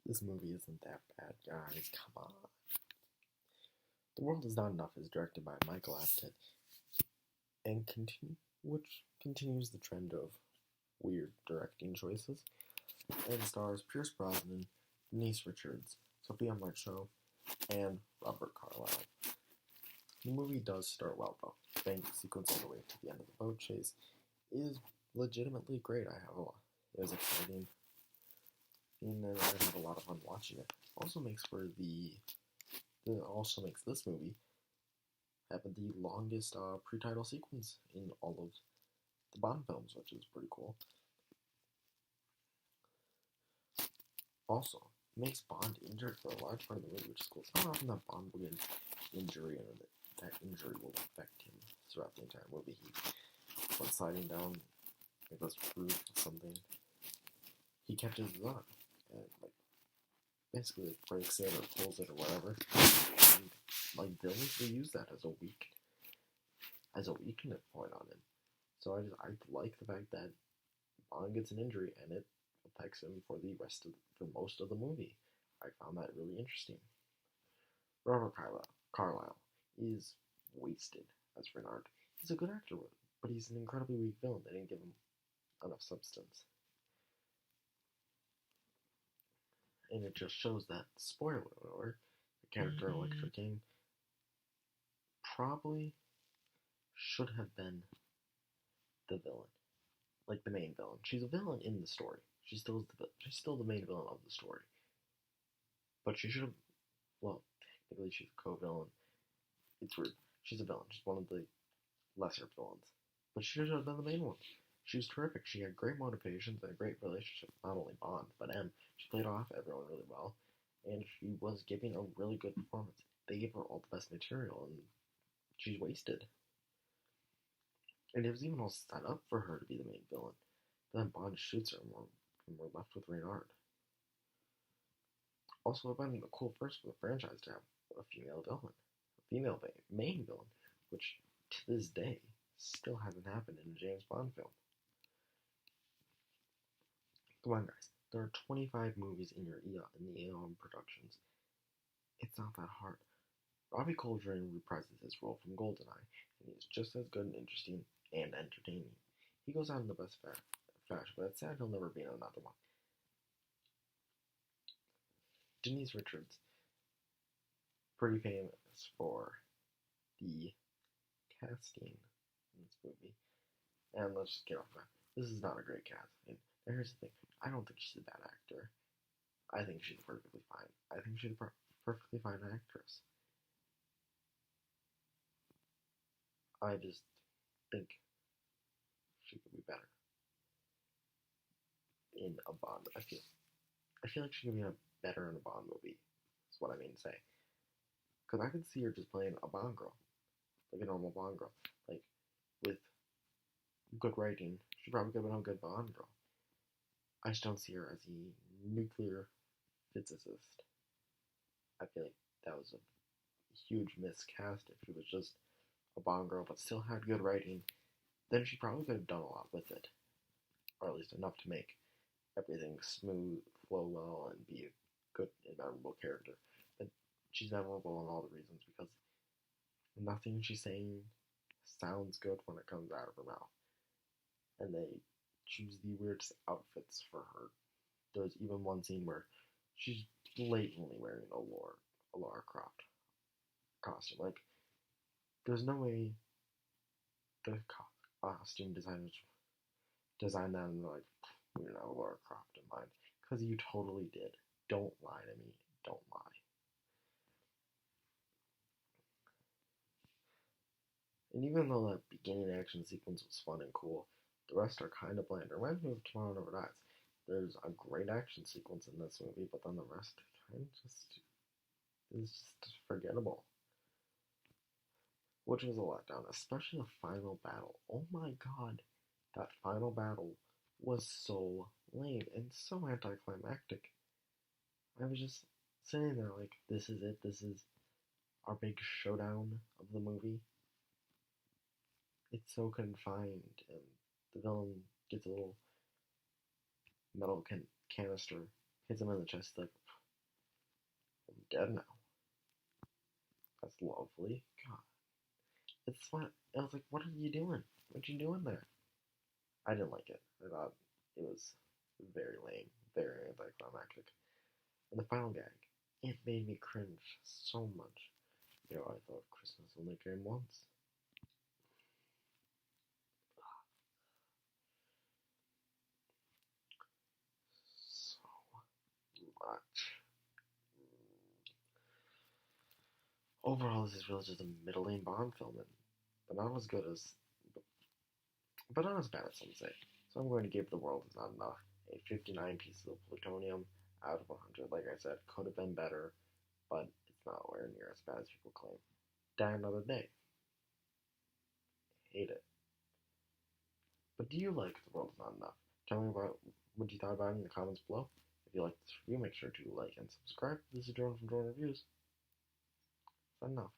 This movie isn't that bad, guys. Come on. The World Is Not Enough is directed by Michael Apted and which continues the trend of weird directing choices and stars Pierce Brosnan, Denise Richards, Sophia Marceau, and Robert Carlyle. The movie does start well, though. The bank sequence all the way to the end of the boat chase is legitimately great. It was exciting, and I had a lot of fun watching it. Also makes this movie have the longest pre-title sequence in all of the Bond films, which is pretty cool. Also, makes Bond injured for a large part of the movie, which is cool. It's not often that Bond will get an injury and that injury will affect him throughout the entire movie. He went sliding down, it goes through something. He catches his arm and basically breaks it or pulls it or whatever. And villains will use that as a weakness point on him. So I like the fact that Bond gets an injury and it affects him for most of the movie. I found that really interesting. Robert Carlyle is wasted as Renard. He's a good actor, but he's an incredibly weak villain. They didn't give him enough substance. And it just shows that, spoiler alert, the character Electra King probably should have been the villain. Like the main villain. She's a villain in the story. She's still the main villain of the story. But she should have, well, technically she's a co-villain. It's weird. She's a villain. She's one of the lesser villains. But she should have been the main one. She was terrific. She had great motivations and a great relationship with not only Bond, but M. She played off everyone really well. And she was giving a really good performance. They gave her all the best material, and she's wasted. And it was even all set up for her to be the main villain. But then Bond shoots her, and we're left with Renard. Also, it would have been a cool first for the franchise to have a female villain. A female main villain, which, to this day, still hasn't happened in a James Bond film. Come on, guys. There are 25 movies in the Eon Productions. It's not that hard. Robbie Coltrane reprises his role from GoldenEye, and he's just as good and interesting and entertaining. He goes out in the best fashion, but it's sad he'll never be in another one. Denise Richards, pretty famous for the casting in this movie. And let's just get off that. This is not a great cast. And here's the thing. I don't think she's a bad actor. I think she's perfectly fine. I think she's a perfectly fine actress. I just think she could be better in a Bond. I feel like she could be better in a Bond movie. That's what I mean to say. Because I could see her just playing a Bond girl, like a normal Bond girl, like with good writing. She probably could have been a good Bond girl. I just don't see her as a nuclear physicist. I feel like that was a huge miscast. If she was just a Bond girl but still had good writing, then she probably could have done a lot with it. Or at least enough to make everything smooth, flow well, and be a good and memorable character. But she's memorable in all the reasons because nothing she's saying sounds good when it comes out of her mouth. And they choose the weirdest outfits for her. There's even one scene where she's blatantly wearing a Lara Croft costume. Like, there's no way the costume designers designed that and they're like, we don't have a Lara Croft in mind. Because you totally did. Don't lie to me. Don't lie. And even though that beginning action sequence was fun and cool, the rest are kind of bland. It reminds me of Tomorrow Never Dies. There's a great action sequence in this movie, but then the rest kind of is just forgettable. Which was a letdown, especially the final battle. Oh my god, that final battle was so lame and so anticlimactic. I was just sitting there like, this is it, this is our big showdown of the movie. It's so confined, and the villain gets a little metal canister, hits him in the chest, like, I'm dead now. That's lovely. God. It's what I was like, what are you doing? What you doing there? I didn't like it. I thought it was very lame, very anticlimactic. And the final gag, it made me cringe so much. I thought Christmas only came once. So much. Overall, this is really just a middling Bond film, but not as good as, but not as bad as some say. So I'm going to give The World Is Not Enough a 59 pieces of plutonium out of 100. Like I said, could have been better, but it's not nowhere near as bad as people claim. Die Another Day. Hate it. But do you like The World Is Not Enough? Tell me about what you thought about it in the comments below. If you like this review, make sure to like and subscribe. This is Jordan from Jordan Reviews. Signing off.